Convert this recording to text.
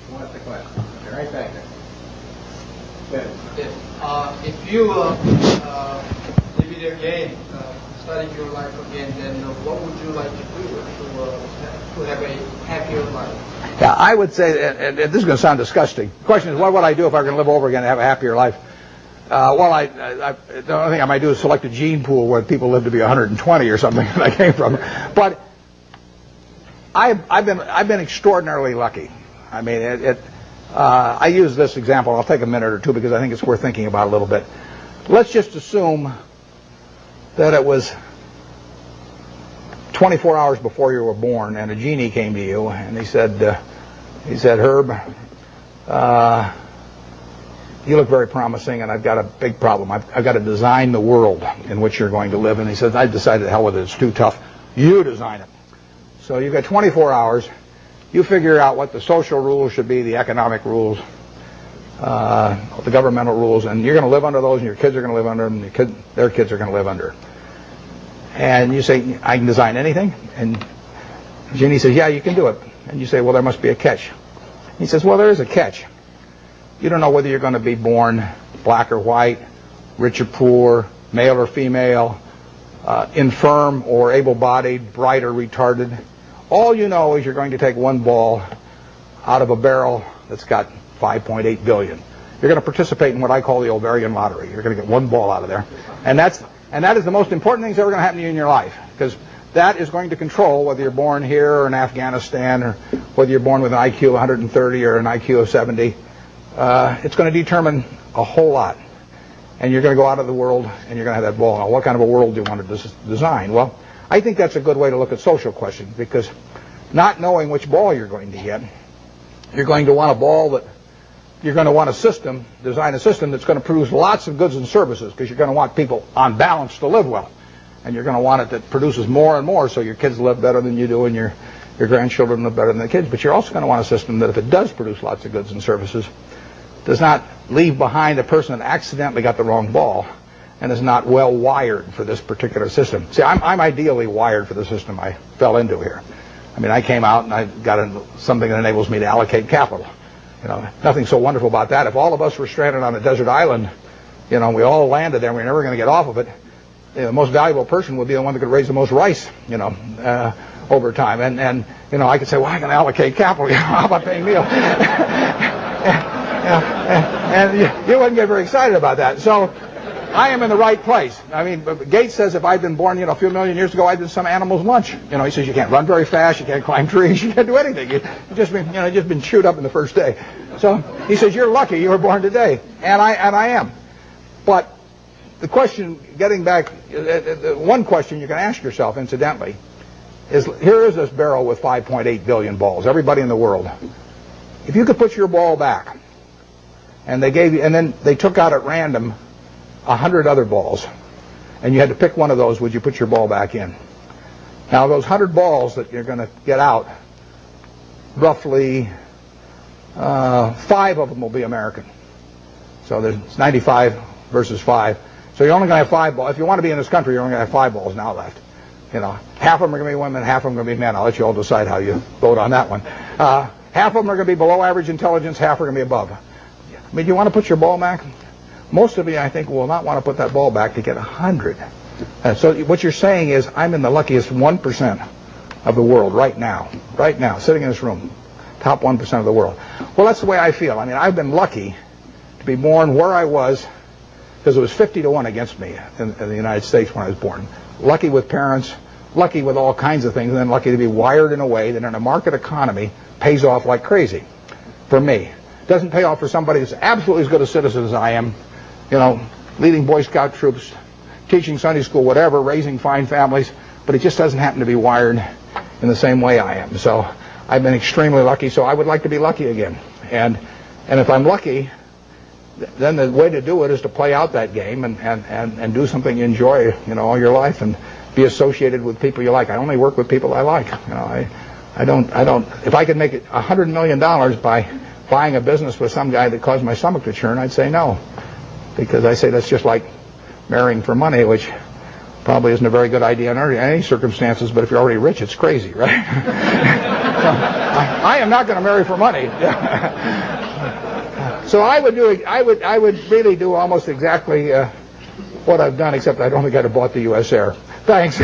What's the question? Right back there. If you live it again, study your life again, then what would you like to do to have a happier life? Yeah, I would say, and this is going to sound disgusting. The question is, what would I do if I were going to live over again and have a happier life? Well, the only thing I might do is select a gene pool where people live to be 120 or something that I came from. But I've been extraordinarily lucky. I mean, I use this example. I'll take a minute or two because I think it's worth thinking about a little bit. Let's just assume that it was 24 hours before you were born, and a genie came to you, and he said, Herb, you look very promising, and I've got a big problem. I've got to design the world in which you're going to live. And he said, I've decided, the hell with it, it's too tough. You design it. So you've got 24 hours. You figure out what the social rules should be, the economic rules, the governmental rules, and you're going to live under those, and your kids are going to live under them, and their kids are going to live under. And you say, I can design anything? And Ginny says, yeah, you can do it. And you say, well, there must be a catch. He says, well, there is a catch. You don't know whether you're going to be born black or white, rich or poor, male or female, infirm or able-bodied, bright or retarded. All you know is you're going to take one ball out of a barrel that's got 5.8 billion. You're going to participate in what I call the ovarian lottery. You're going to get one ball out of there. And that is the most important thing that's ever going to happen to you in your life, because that is going to control whether you're born here or in Afghanistan, or whether you're born with an IQ of 130 or an IQ of 70. It's going to determine a whole lot. And you're going to go out of the world, and you're going to have that ball. Now, what kind of a world do you want to design? Well, I think that's a good way to look at social questions, because not knowing which ball you're going to get, you're going to want a ball that you're going to want design a system that's going to produce lots of goods and services, because you're going to want people on balance to live well. And you're going to want it that produces more and more, so your kids live better than you do, and your grandchildren live better than the kids. But you're also going to want a system that, if it does produce lots of goods and services, does not leave behind a person that accidentally got the wrong ball and is not well wired for this particular system. See, I'm ideally wired for the system I fell into here. I mean, I came out and I got something that enables me to allocate capital. You know, nothing so wonderful about that. If all of us were stranded on a desert island, you know, we all landed there and we're never going to get off of it, the most valuable person would be the one that could raise the most rice, you know, over time. And you know, I could say, well, I can allocate capital. How about paying meal? And you wouldn't get very excited about that. So I am in the right place. I mean, Gates says if I'd been born, you know, a few million years ago, I'd been some animal's lunch. You know, he says you can't run very fast, you can't climb trees, you can't do anything. You've just been chewed up in the first day. So he says you're lucky you were born today, and I am. But the question, getting back, one question you can ask yourself, incidentally, is here is this barrel with 5.8 billion balls. Everybody in the world. If you could put your ball back, and then they took out at random 100 other balls, and you had to pick one of those, would you put your ball back in? Now, those 100 balls that you're going to get out, roughly 5 of them will be American. So there's 95 versus 5. So you're only going to have 5 balls. If you want to be in this country, you're only going to have 5 balls now left. You know, half of them are going to be women, half of them are going to be men. I'll let you all decide how you vote on that one. Half of them are going to be below average intelligence, half are going to be above. I mean, do you want to put your ball back? Most of you, I think, will not want to put that ball back to get 100. So what you're saying is, I'm in the luckiest 1% of the world right now, sitting in this room, top 1% of the world. Well, that's the way I feel. I mean, I've been lucky to be born where I was, because it was 50-1 against me in the United States when I was born. Lucky with parents, lucky with all kinds of things, and then lucky to be wired in a way that in a market economy pays off like crazy for me. Doesn't pay off for somebody that's absolutely as good a citizen as I am, you know, leading Boy Scout troops, teaching Sunday school, whatever, raising fine families, but it just doesn't happen to be wired in the same way I am. So I've been extremely lucky, so I would like to be lucky again. And if I'm lucky, then the way to do it is to play out that game and do something you enjoy, you know, all your life, and be associated with people you like. I only work with people I like. You know, I don't. If I could make it $100 million by buying a business with some guy that caused my stomach to churn, I'd say no, because I say that's just like marrying for money, which Probably isn't a very good idea under any circumstances, but if you're already rich, it's crazy, right? So, I am not going to marry for money. So I would really do almost exactly what I've done, except I don't think I'd have bought the U.S. Air. Thanks.